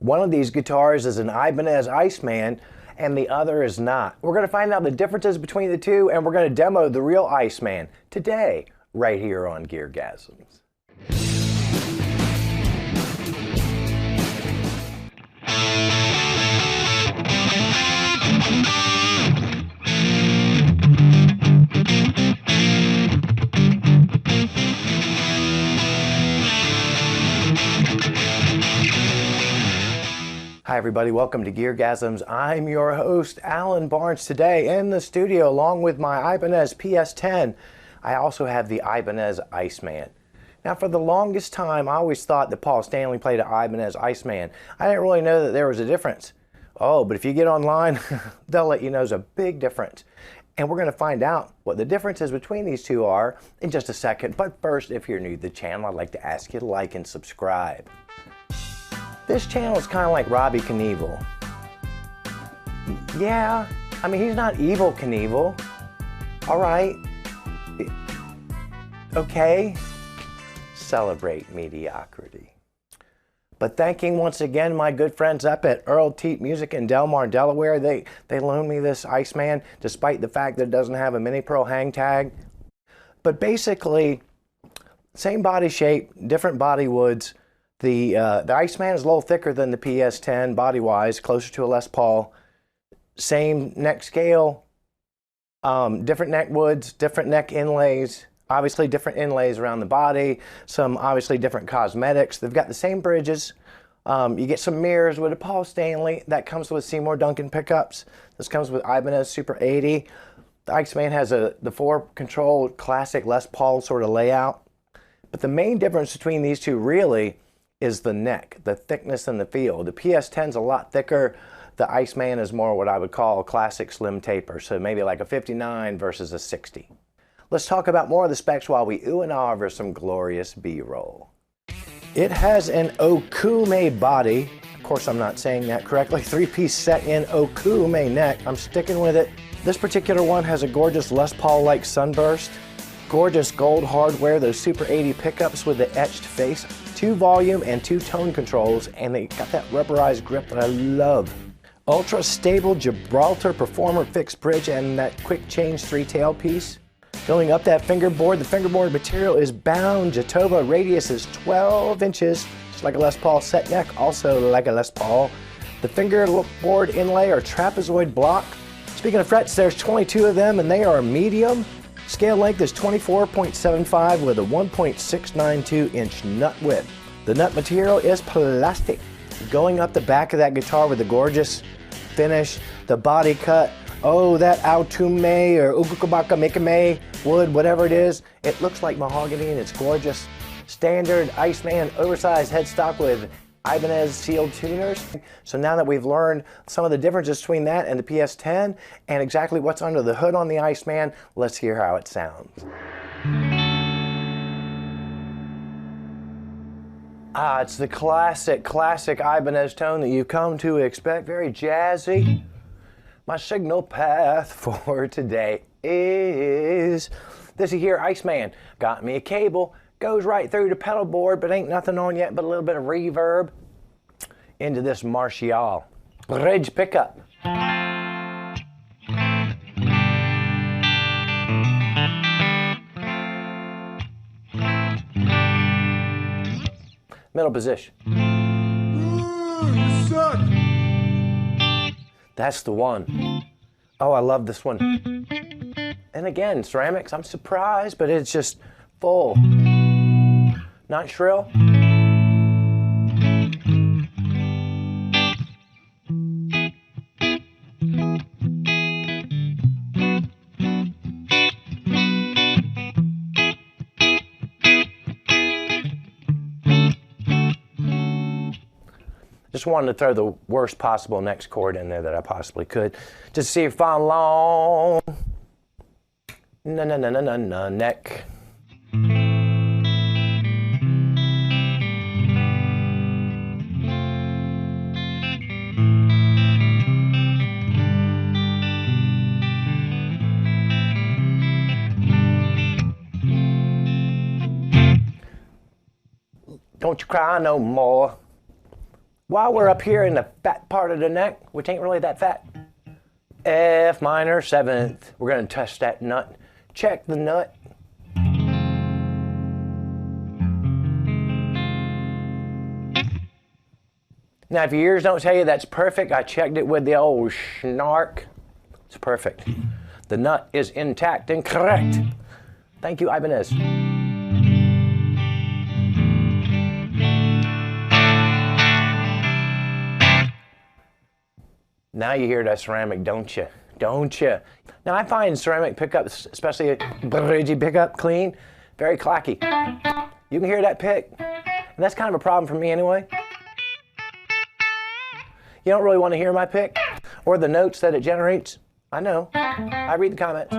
One of these guitars is an Ibanez Iceman and the other is not. We're going to find out the differences between the two, and we're going to demo the real Iceman today, right here on GearGasms. Hi everybody, welcome to GearGasms. I'm your host, Alan Barnes. Today in the studio, along with my Ibanez PS10, I also have the Ibanez Iceman. Now for the longest time, I always thought that Paul Stanley played an Ibanez Iceman. I didn't really know that there was a difference. Oh, but if you get online, they'll let you know there's a big difference. And we're going to find out what the differences between these two are in just a second. But first, if you're new to the channel, I'd like to ask you to like and subscribe. This channel is kind of like Robbie Knievel. Yeah, I mean, he's not evil Knievel. All right. Okay. Celebrate mediocrity. But thanking once again my good friends up at Earle Teat Music in Delmar, Delaware. They loaned me this Iceman despite the fact that it doesn't have a mini pearl hang tag. But basically, same body shape, different body woods. The Iceman is a little thicker than the PS10 body-wise, closer to a Les Paul. Same neck scale, different neck woods, different neck inlays, obviously different inlays around the body, some obviously different cosmetics. They've got the same bridges. You get some mirrors with a Paul Stanley. That comes with Seymour Duncan pickups. This comes with Ibanez Super 80. The Iceman has the 4-control classic Les Paul sort of layout. But the main difference between these two really is the neck, the thickness and the feel. The PS10 is a lot thicker. The Iceman is more what I would call a classic slim taper, so maybe like a 59 versus a 60. Let's talk about more of the specs while we ooh and ah over some glorious B-roll. It has an Okume body. Of course, I'm not saying that correctly. 3-piece set in Okume neck. I'm sticking with it. This particular one has a gorgeous Les Paul-like sunburst. Gorgeous gold hardware, those Super 80 pickups with the etched face, 2 volume and 2 tone controls, and they got that rubberized grip that I love. Ultra stable Gibraltar Performer fixed bridge and that quick change 3-tail piece. Going up that fingerboard, the fingerboard material is bound Jatova. Radius is 12 inches, just like a Les Paul set neck, also like a Les Paul. The fingerboard inlay are trapezoid block. Speaking of frets, there's 22 of them and they are medium. Scale length is 24.75 with a 1.692 inch nut width. The nut material is plastic. Going up the back of that guitar with the gorgeous finish, the body cut, oh, that Autume or Ukukabaka Mikame wood, whatever it is, it looks like mahogany and it's gorgeous. Standard Iceman oversized headstock with Ibanez sealed tuners. So now that we've learned some of the differences between that and the PS10 and exactly what's under the hood on the Iceman, let's hear how it sounds. It's the classic Ibanez tone that you've come to expect, very jazzy. My signal path for today is this here Iceman. Got me a cable. Goes right through the pedal board, but ain't nothing on yet but a little bit of reverb into this Martial bridge pickup. Middle position. You suck. That's the one. Oh, I love this one. And again, ceramics, I'm surprised, but it's just full. Not shrill. Just wanted to throw the worst possible next chord in there that I possibly could. Just to see if I'm long. Na neck. Don't you cry no more. While we're up here in the fat part of the neck, which ain't really that fat, F minor 7th, we're going to test that nut. Check the nut. Now, if your ears don't tell you that's perfect, I checked it with the old snark. It's perfect. The nut is intact and correct. Thank you, Ibanez. Now you hear that ceramic, don't you? Don't you? Now I find ceramic pickups, especially a bridgy pickup, clean, very clacky. You can hear that pick, and that's kind of a problem for me anyway. You don't really want to hear my pick or the notes that it generates. I know. I read the comments.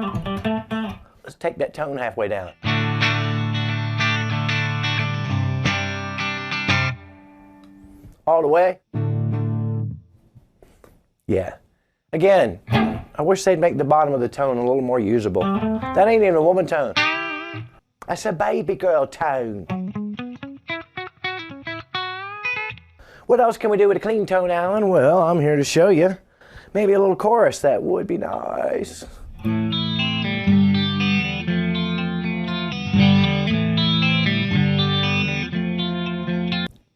Let's take that tone halfway down. All the way. Yeah. Again, I wish they'd make the bottom of the tone a little more usable. That ain't even a woman tone. That's a baby girl tone. What else can we do with a clean tone, Alan? Well, I'm here to show you. Maybe a little chorus, that would be nice.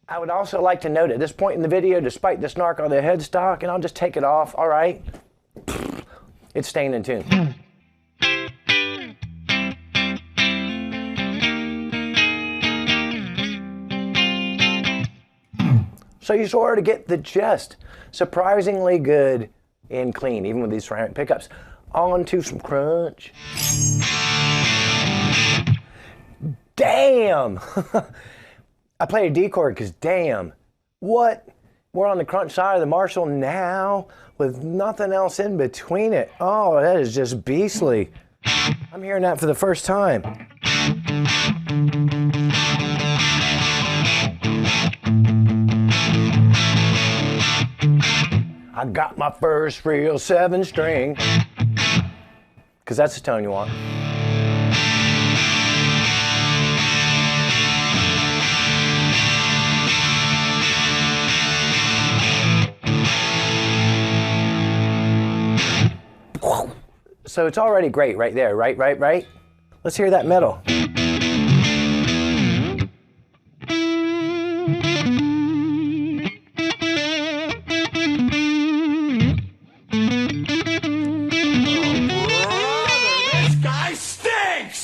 I would also like to note at this point in the video, despite the snark on the headstock, and I'll just take it off, all right? It's staying in tune. So you sort of get the gist. Surprisingly good and clean, even with these ceramic pickups. On to some crunch. Damn! I played a D chord because damn. What? We're on the crunch side of the Marshall now with nothing else in between it. Oh, that is just beastly. I'm hearing that for the first time. I got my first real 7-string, because that's the tone you want. So it's already great right there, right? Let's hear that middle.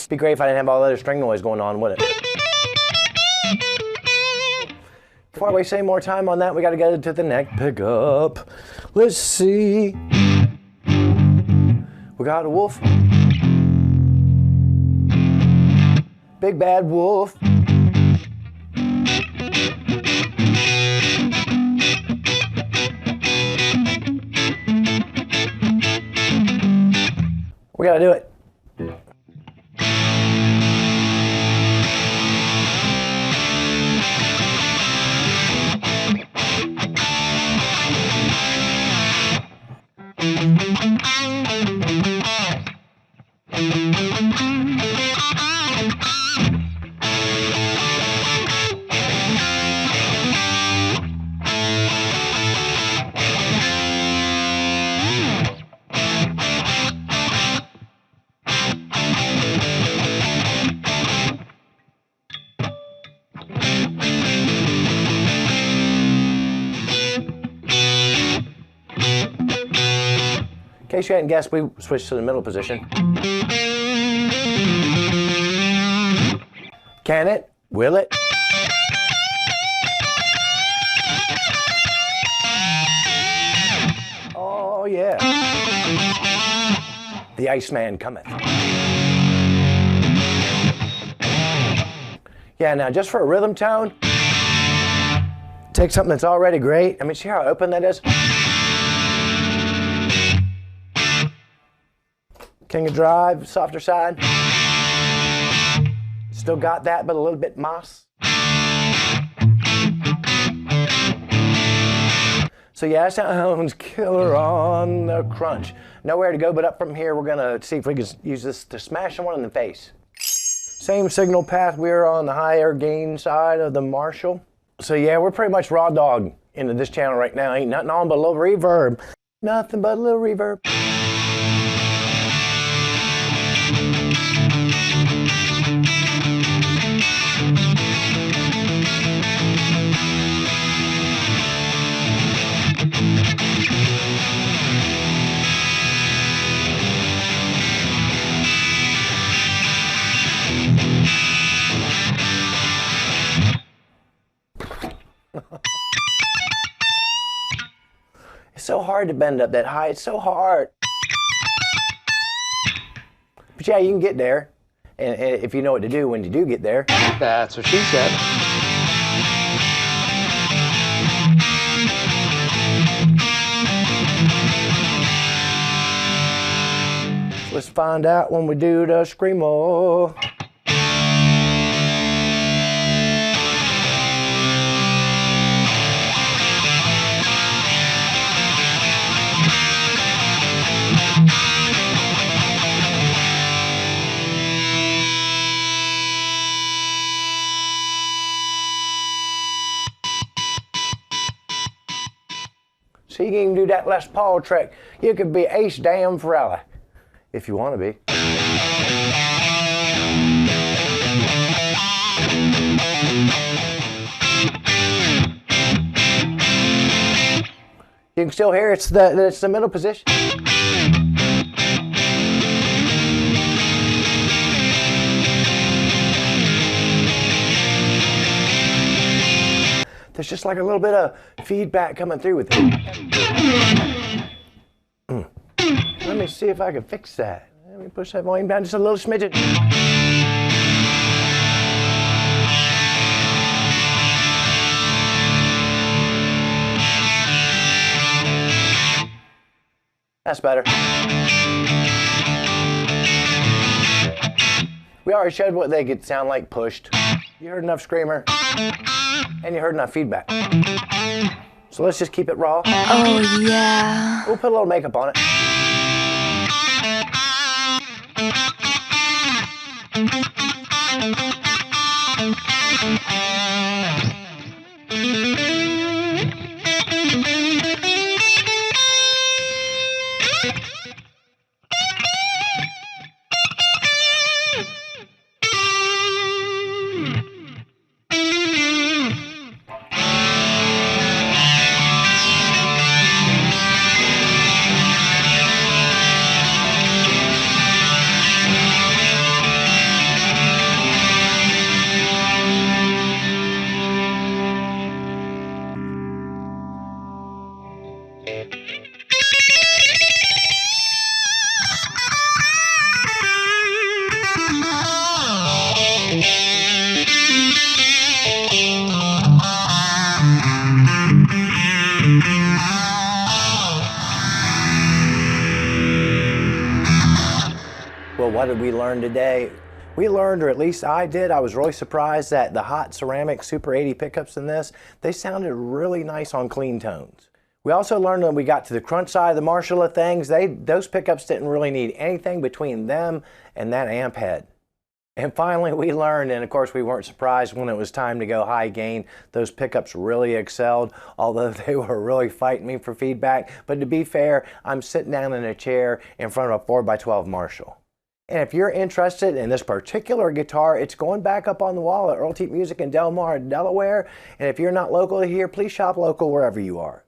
Be great if I didn't have all the other string noise going on, wouldn't it? Before I waste any more time on that, we got to get to the neck pickup. Let's see. We got a wolf. Big bad wolf. We got to do it. In case you hadn't guessed, we switched to the middle position. Can it? Will it? Oh yeah. The Iceman cometh. Yeah, now just for a rhythm tone, take something that's already great. I mean, see how open that is? King of Drive, softer side. Still got that, but a little bit moss. So yeah, that sounds killer on the crunch. Nowhere to go but up from here. We're gonna see if we can use this to smash someone in the face. Same signal path. We're on the higher gain side of the Marshall. So yeah, we're pretty much raw dog. into this channel right now. Ain't nothing on but a little reverb. Nothing but a little reverb. It's so hard to bend up that high. It's so hard. But yeah, you can get there. And if you know what to do when you do get there. That's what she said. Let's find out when we do the screamo. So you can even do that Les Paul trick. You could be ace damn Ferrella, if you want to be. You can still hear it's the middle position. There's just like a little bit of feedback coming through with it. Let me see if I can fix that. Let me push that volume down just a little smidgen. That's better. We already showed what they could sound like pushed. You heard enough screamer. And you heard enough feedback. So let's just keep it raw. Oh yeah. We'll put a little makeup on it. Well, what did we learn today? We learned, or at least I did, I was really surprised that the hot ceramic Super 80 pickups in this, they sounded really nice on clean tones. We also learned when we got to the crunch side of the Marshall of things, those pickups didn't really need anything between them and that amp head. And finally we learned, and of course we weren't surprised when it was time to go high gain, those pickups really excelled, although they were really fighting me for feedback. But to be fair, I'm sitting down in a chair in front of a 4x12 Marshall. And if you're interested in this particular guitar, it's going back up on the wall at Earle Teat Music in Delmar, Delaware. And if you're not local here, please shop local wherever you are.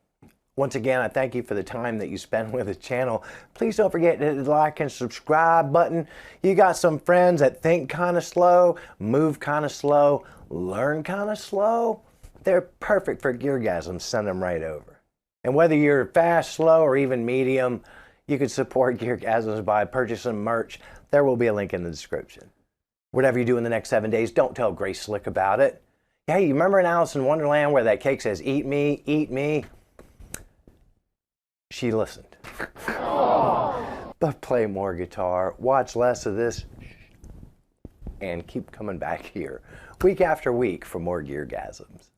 Once again, I thank you for the time that you spend with the channel. Please don't forget to hit the like and subscribe button. You got some friends that think kind of slow, move kind of slow, learn kind of slow. They're perfect for GearGasms. Send them right over. And whether you're fast, slow, or even medium, you can support GearGasms by purchasing merch. There will be a link in the description. Whatever you do in the next 7 days, don't tell Grace Slick about it. Hey, you remember in Alice in Wonderland where that cake says, "Eat me, eat me"? She listened. But play more guitar, watch less of this, and keep coming back here week after week for more GearGasms.